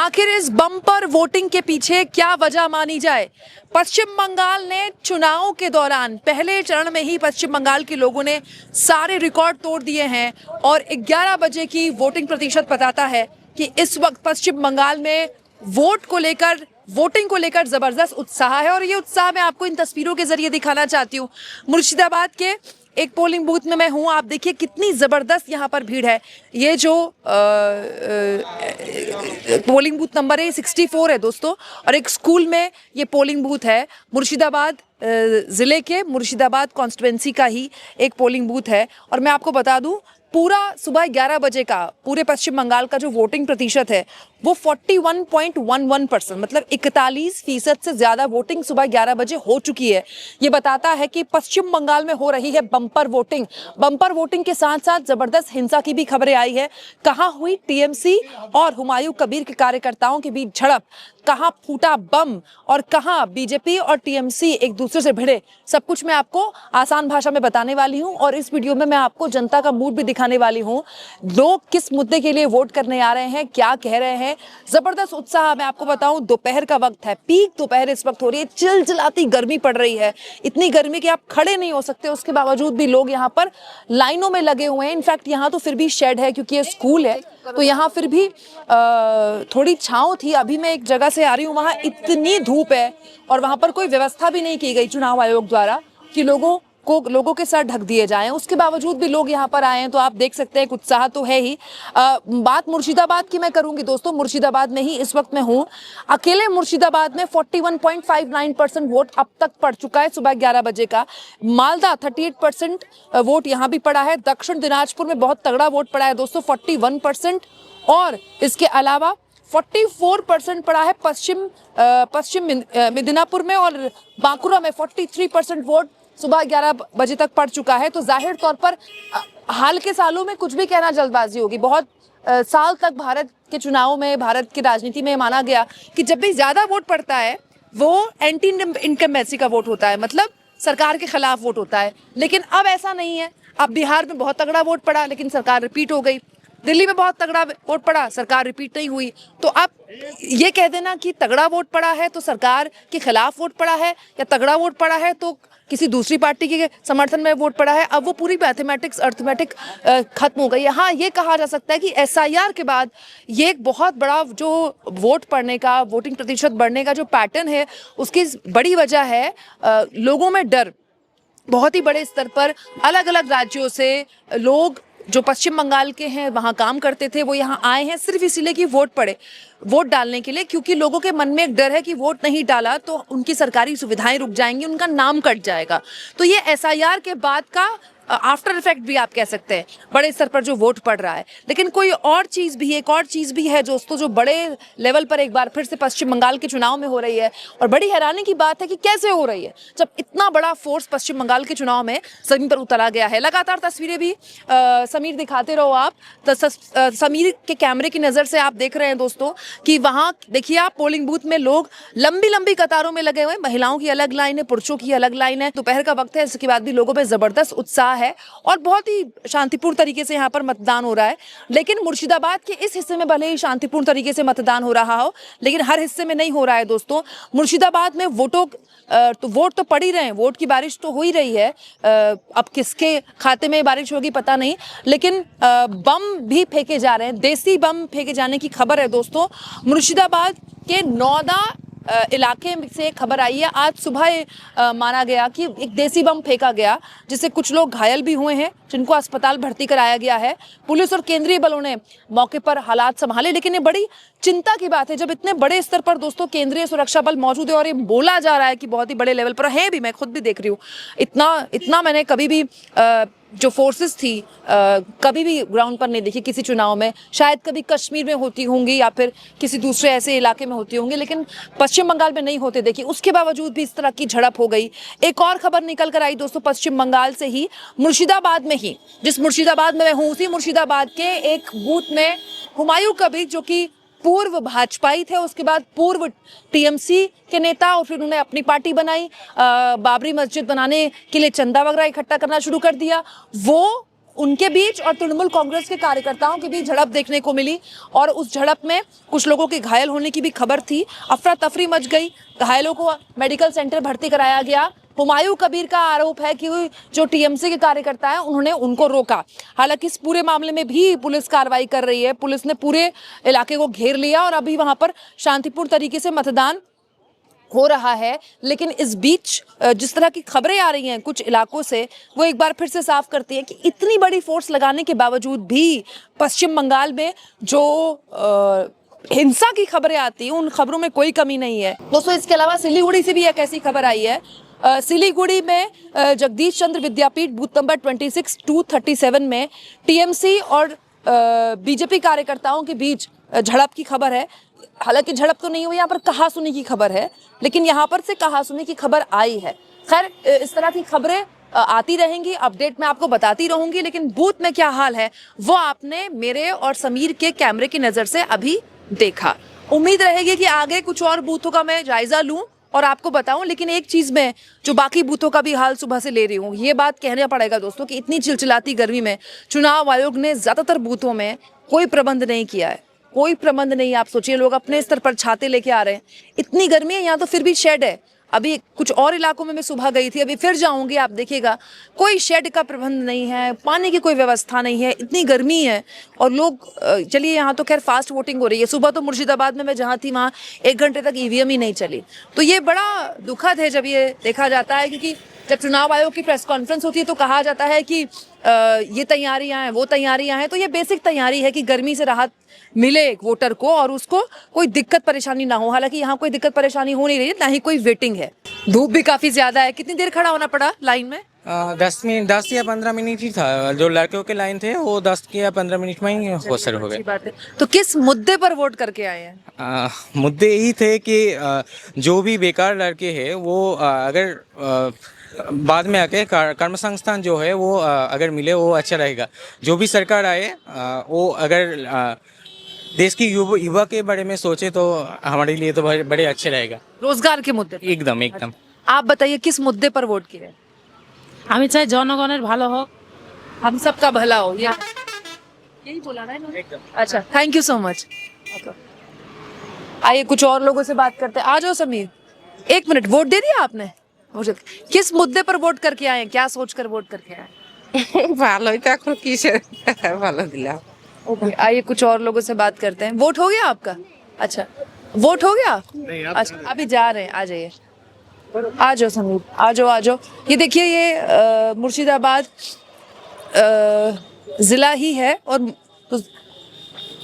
आखिर इस bumper voting के पीछे क्या वजह मानी जाए? पश्चिम बंगाल ने चुनाव के दौरान पहले चरण में ही पश्चिम बंगाल के लोगों ने सारे रिकॉर्ड तोड़ दिए हैं और 11 बजे की वोटिंग प्रतिशत बताता है कि इस वक्त पश्चिम बंगाल में वोटिंग को लेकर जबरदस्त उत्साह है। और ये उत्साह मैं आपको इन तस्वीरों के जरिए दिखाना चाहती हूँ। मुर्शिदाबाद के एक पोलिंग बूथ में मैं हूँ, आप देखिए कितनी जबरदस्त यहाँ पर भीड़ है। ये जो पोलिंग बूथ नंबर है 64 है दोस्तों, और एक स्कूल में ये पोलिंग बूथ है। मुर्शिदाबाद ज़िले के मुर्शिदाबाद कॉन्स्टिट्यूएंसी का ही एक पोलिंग बूथ है। और मैं आपको बता दूं, पूरा सुबह 11 बजे का पूरे पश्चिम बंगाल का जो वोटिंग प्रतिशत है वो 41.11%, मतलब 41% से ज़्यादा वोटिंग सुबह 11 बजे हो चुकी है। ये बताता है कि पश्चिम बंगाल में हो रही है बम्पर वोटिंग। बम्पर वोटिंग के साथ साथ ज़बरदस्त हिंसा की भी खबरें आई है। कहाँ हुई टीएमसी और हुमायूं कबीर के कार्यकर्ताओं के बीच झड़प, कहाँ फूटा बम और कहाँ बीजेपी और टीएमसी एक दूसरे से भिड़े, सब कुछ मैं आपको आसान भाषा में बताने वाली हूँ। और इस वीडियो में मैं आपको जनता का मूड भी दिखाने वाली हूँ। लोग किस मुद्दे के लिए वोट करने आ रहे हैं, क्या कह रहे हैं। जबरदस्त उत्साह। मैं आपको बताऊं, दोपहर का वक्त है, पीक दोपहर इस वक्त हो रही है, चिलचिलाती गर्मी पड़ रही है। इतनी गर्मी कि आप खड़े नहीं हो सकते, उसके बावजूद भी लोग यहाँ पर लाइनों में लगे हुए हैं। इनफैक्ट यहाँ तो फिर भी शेड है क्योंकि ये स्कूल है, तो यहाँ फिर भी थोड़ी छांव थी। अभी मैं एक जगह से आ रही हूँ, वहाँ इतनी धूप है और वहाँ पर कोई व्यवस्था भी नहीं की गई चुनाव आयोग द्वारा कि लोगों के सर ढक दिए जाएं। उसके बावजूद भी लोग यहाँ पर आए हैं, तो आप देख सकते हैं उत्साह तो है ही। बात मुर्शिदाबाद की मैं करूंगी दोस्तों, मुर्शिदाबाद में ही इस वक्त मैं हूँ। अकेले मुर्शिदाबाद में 41.59% वोट अब तक पड़ चुका है सुबह 11 बजे का। मालदा 38% वोट यहाँ भी पड़ा है। दक्षिण दिनाजपुर में बहुत तगड़ा वोट पड़ा है दोस्तों, 41%। और इसके अलावा 44% पड़ा है पश्चिम मिदनापुर में, और बांकुरा में 43% वोट सुबह 11 बजे तक पड़ चुका है। तो जाहिर तौर पर हाल के सालों में कुछ भी कहना जल्दबाजी होगी। बहुत साल तक भारत के चुनाव में, भारत की राजनीति में माना गया कि जब भी ज्यादा वोट पड़ता है वो एंटी इनकम्बेंसी का वोट होता है, मतलब सरकार के खिलाफ वोट होता है। लेकिन अब ऐसा नहीं है। अब बिहार में बहुत तगड़ा वोट पड़ा लेकिन सरकार रिपीट हो गई, दिल्ली में बहुत तगड़ा वोट पड़ा, सरकार रिपीट नहीं हुई। तो अब ये कह देना कि तगड़ा वोट पड़ा है तो सरकार के खिलाफ वोट पड़ा है, या तगड़ा वोट पड़ा है तो किसी दूसरी पार्टी के समर्थन में वोट पड़ा है, अब वो पूरी मैथमेटिक्स अर्थमेटिक खत्म हो गई है। हाँ, ये कहा जा सकता है कि एसआईआर के बाद ये एक बहुत बड़ा जो वोट पड़ने का, वोटिंग प्रतिशत बढ़ने का जो पैटर्न है, उसकी बड़ी वजह है लोगों में डर। बहुत ही बड़े स्तर पर अलग अलग राज्यों से लोग जो पश्चिम बंगाल के हैं, वहाँ काम करते थे, वो यहाँ आए हैं सिर्फ इसीलिए कि वोट डालने के लिए, क्योंकि लोगों के मन में एक डर है कि वोट नहीं डाला तो उनकी सरकारी सुविधाएं रुक जाएंगी, उनका नाम कट जाएगा। तो ये एसआईआर के बाद का आफ्टर इफेक्ट भी आप कह सकते हैं, बड़े स्तर पर जो वोट पड़ रहा है। लेकिन एक और चीज भी है दोस्तों, जो बड़े लेवल पर एक बार फिर से पश्चिम बंगाल के चुनाव में हो रही है। और बड़ी हैरानी की बात है कि कैसे हो रही है, जब इतना बड़ा फोर्स पश्चिम बंगाल के चुनाव में जमीन पर उतारा गया है। लगातार तस्वीरें भी समीर दिखाते रहो आप, तो समीर के कैमरे की नजर से आप देख रहे हैं दोस्तों कि वहां देखिए आप, पोलिंग बूथ में लोग लंबी लंबी कतारों में लगे हुए हैं। महिलाओं की अलग लाइन है, पुरुषों की अलग लाइन है। दोपहर का वक्त है, इसके बाद भी लोगों में जबरदस्त उत्साह है और बहुत ही शांतिपूर्ण तरीके से यहाँ पर मतदान हो रहा है। लेकिन मुर्शिदाबाद के इस हिस्से में भले ही शांतिपूर्ण तरीके से मतदान हो रहा हो, लेकिन हर हिस्से में नहीं हो रहा है दोस्तों। मुर्शिदाबाद में वोट तो पड़ ही रहे हैं, वोट की बारिश तो हो ही रही है। अब किसके खाते में बारिश होगी पता नहीं, लेकिन बम भी फेंके जा रहे हैं, देसी बम फेंके जाने की खबर है दोस्तों। मुर्शिदाबाद के नौदा इलाके से खबर आई है, आज सुबह माना गया कि एक देसी बम फेंका गया, जिससे कुछ लोग घायल भी हुए हैं, जिनको अस्पताल भर्ती कराया गया है। पुलिस और केंद्रीय बलों ने मौके पर हालात संभाले। लेकिन ये बड़ी चिंता की बात है जब इतने बड़े स्तर पर दोस्तों केंद्रीय सुरक्षा बल मौजूद है और ये बोला जा रहा है कि बहुत ही बड़े लेवल पर है भी। मैं खुद भी देख रही हूँ, इतना मैंने कभी भी जो फोर्सेस थी कभी भी ग्राउंड पर नहीं देखी किसी चुनाव में। शायद कभी कश्मीर में होती होंगी या फिर किसी दूसरे ऐसे इलाके में होती होंगी, लेकिन पश्चिम बंगाल में नहीं होते देखी। उसके बावजूद भी इस तरह की झड़प हो गई। एक और खबर निकल कर आई दोस्तों पश्चिम बंगाल से ही, मुर्शिदाबाद में ही, जिस मुर्शिदाबाद में मैं हूँ उसी मुर्शिदाबाद के एक बूथ में हुमायूं कबीर, जो कि पूर्व भाजपाई थे, उसके बाद पूर्व टीएमसी के नेता, और फिर उन्होंने अपनी पार्टी बनाई, बाबरी मस्जिद बनाने के लिए चंदा वगैरह इकट्ठा करना शुरू कर दिया। वो उनके बीच और तृणमूल कांग्रेस के कार्यकर्ताओं के बीच झड़प देखने को मिली और उस झड़प में कुछ लोगों के घायल होने की भी खबर थी। अफरा तफरी मच गई, घायलों को मेडिकल सेंटर भर्ती कराया गया। हुमायूं कबीर का आरोप है कि जो टीएमसी के कार्यकर्ता हैं उन्होंने उनको रोका। हालांकि इस पूरे मामले में भी पुलिस कार्रवाई कर रही है। पुलिस ने पूरे इलाके को घेर लिया और अभी वहां पर शांतिपूर्ण तरीके से मतदान हो रहा है। लेकिन इस बीच जिस तरह की खबरें आ रही हैं कुछ इलाकों से, वो एक बार फिर से साफ करती हैं कि इतनी बड़ी फोर्स लगाने के बावजूद भी पश्चिम बंगाल में जो हिंसा की खबरें आती हैं उन खबरों में कोई कमी नहीं है। दोस्तों, इसके अलावा सिलीगुड़ी से भी एक ऐसी खबर आई है। सिलीगुड़ी में जगदीश चंद्र विद्यापीठ बूथ नंबर 26-237 में टीएमसी और बीजेपी कार्यकर्ताओं के बीच झड़प की खबर है। हालांकि झड़प तो नहीं हुई, यहाँ पर कहासुनी की खबर है, लेकिन यहाँ पर से कहासुनी की खबर आई है। खैर, इस तरह की खबरें आती रहेंगी, अपडेट मैं आपको बताती रहूंगी। लेकिन बूथ में क्या हाल है वो आपने मेरे और समीर के कैमरे की नजर से अभी देखा। उम्मीद रहेगी कि आगे कुछ और बूथों का मैं जायजा लूं और आपको बताऊं। लेकिन एक चीज में जो बाकी बूथों का भी हाल सुबह से ले रही हूँ, ये बात कहना पड़ेगा दोस्तों कि इतनी चिलचिलाती गर्मी में चुनाव आयोग ने ज्यादातर बूथों में कोई प्रबंध नहीं किया है। कोई प्रबंध नहीं। आप सोचिए, लोग अपने स्तर पर छाते लेके आ रहे हैं, इतनी गर्मी है। यहाँ तो फिर भी शेड है। अभी कुछ और इलाकों में मैं सुबह गई थी, अभी फिर जाऊंगी, आप देखिएगा कोई शेड का प्रबंध नहीं है, पानी की कोई व्यवस्था नहीं है, इतनी गर्मी है। और लोग चलिए, यहाँ तो खैर फास्ट वोटिंग हो रही है। सुबह तो मुर्शिदाबाद में मैं जहाँ थी वहाँ 1 घंटे तक ईवीएम ही नहीं चली। तो ये बड़ा दुखद है जब ये देखा जाता है, क्योंकि जब चुनाव आयोग की प्रेस कॉन्फ्रेंस होती है तो कहा जाता है कि ये तैयारियां हैं, वो तैयारियां हैं। तो ये बेसिक तैयारी है कि गर्मी से राहत मिले एक वोटर को और उसको कोई दिक्कत परेशानी ना हो। हालांकि यहाँ कोई दिक्कत परेशानी हो नहीं रही, ना ही कोई वेटिंग है। धूप भी काफी ज्यादा है। कितनी देर खड़ा होना पड़ा लाइन में? 10 या 15 मिनट ही था। जो लड़कियों के लाइन थे वो 10 या 15 मिनट में ही हो सर हो गए। बात है। तो किस मुद्दे पर वोट करके आए हैं? मुद्दे यही थे कि जो भी बेकार लड़के हैं वो अगर बाद में आके कर्म संस्थान जो है वो अगर मिले वो अच्छा रहेगा। जो भी सरकार आए वो अगर देश की युवा के बारे में सोचे तो हमारे लिए तो बड़े अच्छे रहेगा। रोजगार के मुद्दे? एकदम एकदम। आप बताइए किस मुद्दे पर वोट किए? আমি চাই জনগণের ভালো হোক, हम सबका भला हो, यही बोला ना इन्होंने? अच्छा, थैंक यू सो मच। आइए कुछ और लोगों से बात करते हैं। आ जाओ समीर, 1 मिनट। वोट दे दिया आपने? किस मुद्दे पर वोट करके आए? क्या सोचकर वोट करके आए? ভালোই তো এখন কিসের ভালো দিলাম। ओके, आइए कुछ और लोगों से बात करते हैं। वोट हो गया आपका? अच्छा, वोट हो गया? अच्छा, अभी जा रहे हैं। आ जाइए, आ जाओ समीर, आ जाओ आ जाओ। ये देखिए, ये मुर्शिदाबाद जिला ही है और तो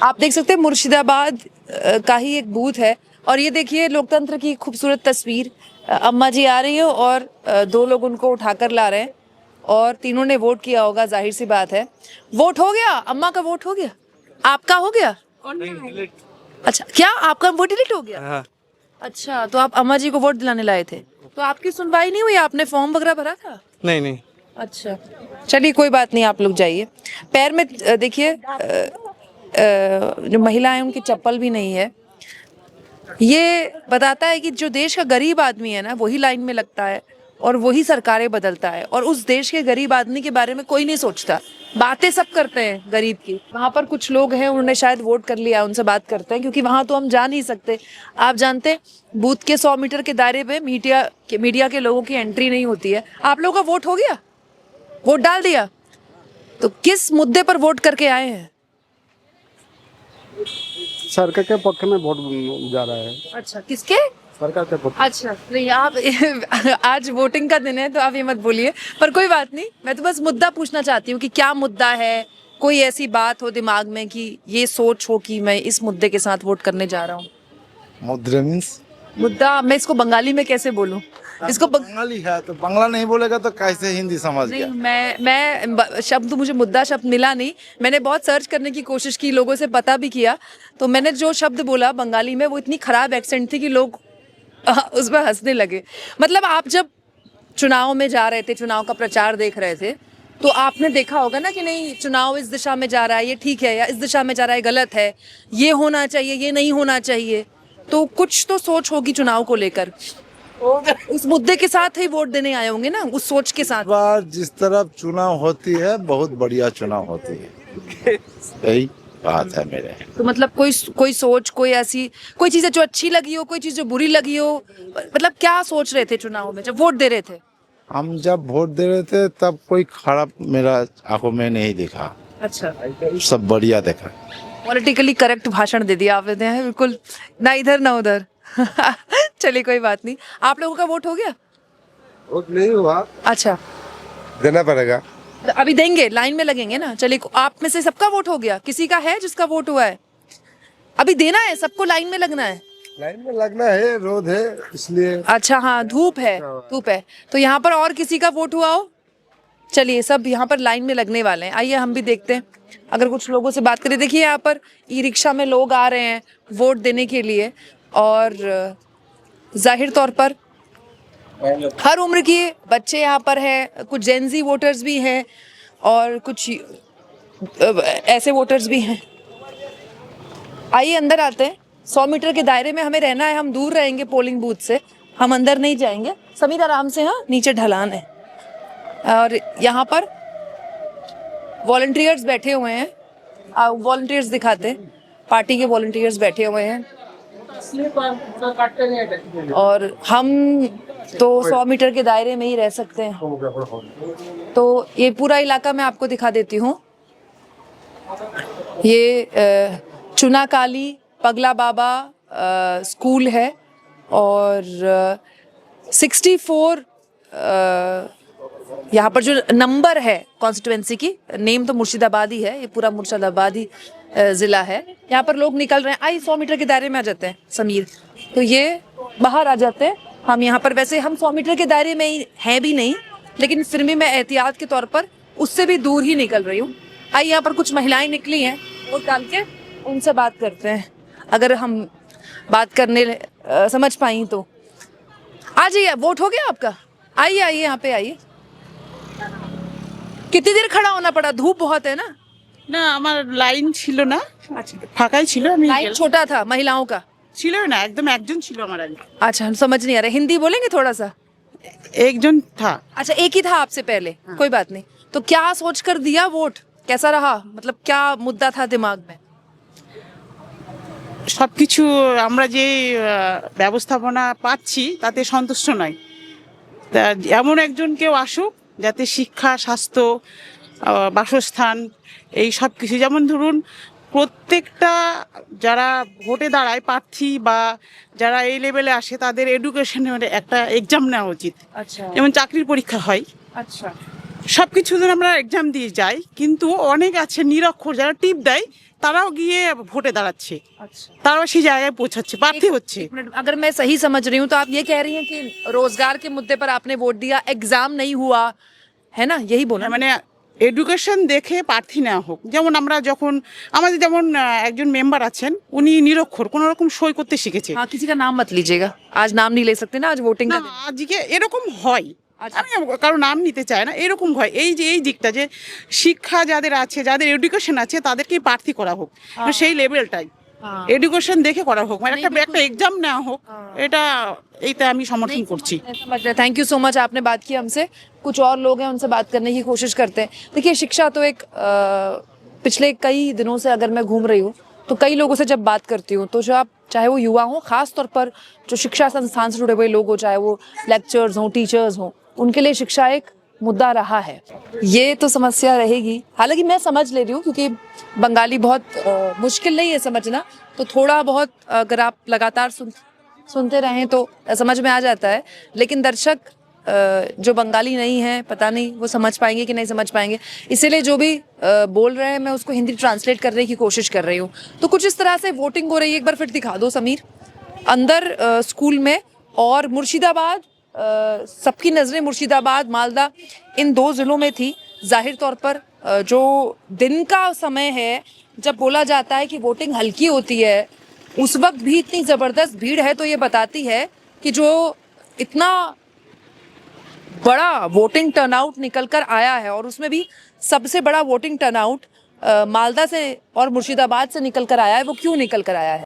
आप देख सकते हैं मुर्शिदाबाद का ही एक बूथ है। और ये देखिए लोकतंत्र की खूबसूरत तस्वीर। अम्मा जी आ रही है और 2 लोग उनको उठाकर ला रहे हैं और तीनों ने वोट किया होगा, जाहिर सी बात है। वोट हो गया? अम्मा का वोट हो गया? आपका हो गया? अच्छा, क्या आपका वोट डिलीट हो गया? हाँ। अच्छा, तो आप अम्मा जी को वोट दिलाने लाए थे, तो आपकी सुनवाई नहीं हुई? आपने फॉर्म वगैरह भरा था? नहीं। अच्छा, चलिए कोई बात नहीं, आप लोग जाइए। पैर में देखिए जो महिला है उनकी चप्पल भी नहीं है। ये बताता है कि जो देश का गरीब आदमी है ना, वही लाइन में लगता है और वही सरकारें बदलता है। और उस देश के गरीब आदमी के बारे में कोई नहीं सोचता। बातें सब करते हैं गरीब की। वहाँ पर कुछ लोग हैं, उन्होंने शायद वोट कर लिया, उनसे बात करते हैं, क्योंकि वहाँ तो हम जा नहीं सकते। आप जानते, बूथ के 100 मीटर के दायरे पे मीडिया के लोगों की एंट्री नहीं होती है। आप लोगों का वोट हो गया? वोट डाल दिया? तो किस मुद्दे पर वोट करके आए हैं? सरकार के पक्ष में वोट जा रहा है। अच्छा, किसके? सरकार के पक्ष। अच्छा, नहीं आप आज वोटिंग का दिन है तो आप ये मत बोलिए, पर कोई बात नहीं। मैं तो बस मुद्दा पूछना चाहती हूँ कि क्या मुद्दा है। कोई ऐसी बात हो दिमाग में कि ये सोच हो कि मैं इस मुद्दे के साथ वोट करने जा रहा हूँ? मुद्रा मीन्स मुद्दा, मैं इसको बंगाली में कैसे बोलूँ? इसको बंगाली है तो बांग्ला नहीं बोलेगा तो कैसे हिंदी समझ नहीं, गया? मैं शब्द, मुझे मुद्दा शब्द मिला नहीं। मैंने बहुत सर्च करने की कोशिश की, लोगों से पता भी किया, तो मैंने जो शब्द बोला बंगाली में वो इतनी खराब एक्सेंट थी कि लोग उस पर हंसने लगे। मतलब आप जब चुनाव में जा रहे थे, चुनाव का प्रचार देख रहे थे, तो आपने देखा होगा ना कि नहीं, चुनाव इस दिशा में जा रहा है, ये ठीक है, या इस दिशा में जा रहा है, गलत है, ये होना चाहिए, ये नहीं होना चाहिए। तो कुछ तो सोच होगी चुनाव को लेकर। उस मुद्दे के साथ ही वोट देने आए होंगे ना, उस सोच के साथ। बार जिस तरफ चुनाव होती है बहुत बढ़िया चुनाव होती है, यही बात है मेरे। तो मतलब कोई सोच, कोई ऐसी कोई चीज़ जो अच्छी लगी हो, कोई चीज़ जो बुरी लगी हो, मतलब क्या सोच रहे थे चुनाव में जब वोट दे रहे थे? हम जब वोट दे रहे थे तब कोई खराब मेरा आंखों में नहीं दिखा, अच्छा, सब बढ़िया देखा। पॉलिटिकली करेक्ट भाषण दे दिया आपने, हैं बिल्कुल, ना इधर ना उधर। चलिए कोई बात नहीं। आप लोगों का वोट हो गया? वोट नहीं हुआ, अच्छा, देना पड़ेगा। तो अभी देंगे, लाइन में लगेंगे ना। चलिए, आप में से सबका वोट हो गया? किसी का है जिसका वोट हुआ है? अभी देना है, सबको लाइन में लगना है। लाइन में लगना है, रोड है इसलिए। अच्छा, हाँ, धूप है, धूप है। तो यहाँ पर और किसी का वोट हुआ हो? चलिए, सब यहाँ पर लाइन में लगने वाले हैं। आइए हम भी देखते हैं, अगर कुछ लोगों से बात करें। देखिए, यहाँ पर ई रिक्शा में लोग आ रहे हैं वोट देने के लिए, और जाहिर तौर पर हर उम्र के बच्चे यहाँ पर हैं, कुछ जेनजी वोटर्स भी हैं और कुछ ऐसे वोटर्स भी हैं। आइए अंदर आते हैं। 100 मीटर के दायरे में हमें रहना है, हम दूर रहेंगे पोलिंग बूथ से, हम अंदर नहीं जाएंगे। समीर आराम से, हाँ, नीचे ढलान है। और यहाँ पर वॉलंटियर्स बैठे हुए हैं, वॉलंटियर्स दिखाते हैं, पार्टी के वॉलंटियर्स बैठे हुए हैं। और हम तो 100 मीटर के दायरे में ही रह सकते हैं। तो ये पूरा इलाका मैं आपको दिखा देती हूँ। ये चुनाकाली पगला बाबा स्कूल है, और 64 यहाँ पर जो नंबर है कॉन्स्टिट्यूएंसी की, नेम तो मुर्शिदाबाद ही है, ये पूरा मुर्शिदाबाद ही ज़िला है। यहाँ पर लोग निकल रहे हैं। आई 100 मीटर के दायरे में आ जाते हैं समीर, तो ये बाहर आ जाते हैं। हम यहाँ पर, वैसे हम 100 मीटर के दायरे में ही हैं भी नहीं, लेकिन फिर भी मैं एहतियात के तौर पर उससे भी दूर ही निकल रही हूँ। आई यहाँ पर कुछ महिलाएं निकली हैं, वोट डाल के उनसे बात करते हैं, अगर हम बात करने समझ पाई तो। आ जाइए, वोट हो गया आपका? आइए आइए, यहाँ पे आइए। कितनी देर खड़ा होना पड़ा? धूप बहुत है ना। না আমার লাইন ছিল না, ফাঁকাই ছিল। আমি लाइन छोटा था महिलाओं का। ছিল না, একদম একজন ছিল আমার আগে, अच्छा, हम समझ नहीं आ रहा, हिंदी बोलेंगे थोड़ा सा? একজন था। अच्छा, एक ही था आपसे पहले? कोई बात नहीं। तो क्या सोच कर दिया वोट? कैसा रहा, मतलब क्या मुद्दा था दिमाग में? সবকিছু আমরা যে ব্যবস্থাপনা পাচ্ছি তাতে সন্তুষ্ট নয়। তা এমন একজন কেউ আসুক যাতে শিক্ষা, স্বাস্থ্য, বাসস্থান, এই সব কিছু, যেমন ধরুন প্রত্যেকটা যারা ভোটে দাঁড়ায় প্রার্থী বা যারা এই লেভেলে আসে তাদের এডুকেশনের একটা এক্সাম নেওয়া উচিত। अच्छा, যেমন চাকরির পরীক্ষা হয়, अच्छा, সব কিছু ধরে আমরা এক্সাম দিয়ে যাই, কিন্তু অনেক আছে নিরক্ষর যারা টিপ দেয়, তারাও গিয়ে ভোটে দাঁড়াচ্ছে, अच्छा। তারাও সেই জায়গায় পৌঁছাচ্ছে, প্রার্থী হচ্ছে। एक मिनट, अगर मैं सही समझ रही हूँ तो आप ये कह रही हैं कि रोजगार के मुद्दे पर आपने वोट दिया, एग्जाम नहीं हुआ है ना, यही बोला? মানে এডুকেশন দেখে প্রার্থী নেওয়া হোক। যেমন আমরা যখন আমাদের যেমন একজন মেম্বার আছেন, উনি নিরক্ষর, কোনো রকম সই করতে শিখেছে हाँ, किसी का नाम मत लीजिएगा, आज नाम नहीं ले सकते ना, आज वोटिंग না, का दिन। আজকে এরকম হয়। আচ্ছা। আমি কারো নাম নিতে চাই না, এরকম হয়। এই যে এই দিকটা যে শিক্ষা যাদের আছে, যাদের এডুকেশন আছে, তাদেরকে প্রার্থী করা হোক, সেই লেভেলটাই এডুকেশন দেখে করা হোক, মানে একটা এক্সাম নেওয়া হোক, এটা এইটা আমি সমর্থন করছি। समझ रहे, थैंक यू सो मच, आपने बात की हमसे। कुछ और लोग हैं, उनसे बात करने की कोशिश करते हैं। देखिए, शिक्षा तो एक पिछले कई दिनों से अगर मैं घूम रही हूँ तो कई लोगों से जब बात करती हूँ, तो जो आप, चाहे वो युवा हों, खास तौर पर जो शिक्षा संस्थान से जुड़े हुए लोग हो, चाहे वो लेक्चर्स हों, टीचर्स हों, उनके लिए शिक्षा एक मुद्दा रहा है। ये तो समस्या रहेगी। हालांकि मैं समझ ले रही हूँ, क्योंकि बंगाली बहुत मुश्किल नहीं है समझना, तो थोड़ा बहुत अगर आप लगातार सुनते रहें तो समझ में आ जाता है। लेकिन दर्शक जो बंगाली नहीं है, पता नहीं वो समझ पाएंगे कि नहीं समझ पाएंगे, इसीलिए जो भी बोल रहे हैं मैं उसको हिंदी ट्रांसलेट करने की कोशिश कर रही हूँ। तो कुछ इस तरह से वोटिंग हो रही है। एक बार फिर दिखा दो समीर, अंदर स्कूल में। और मुर्शिदाबाद, सबकी नज़रें मुर्शिदाबाद, मालदा, इन 2 ज़िलों में थी। जाहिर तौर पर जो दिन का समय है जब बोला जाता है कि वोटिंग हल्की होती है, उस वक्त भी इतनी ज़बरदस्त भीड़ है, तो ये बताती है कि जो इतना बड़ा वोटिंग टर्नआउट निकल कर आया है, और उसमें भी सबसे बड़ा वोटिंग टर्नआउट मालदा से और मुर्शिदाबाद से निकल कर आया है, वो क्यों निकल कर आया है?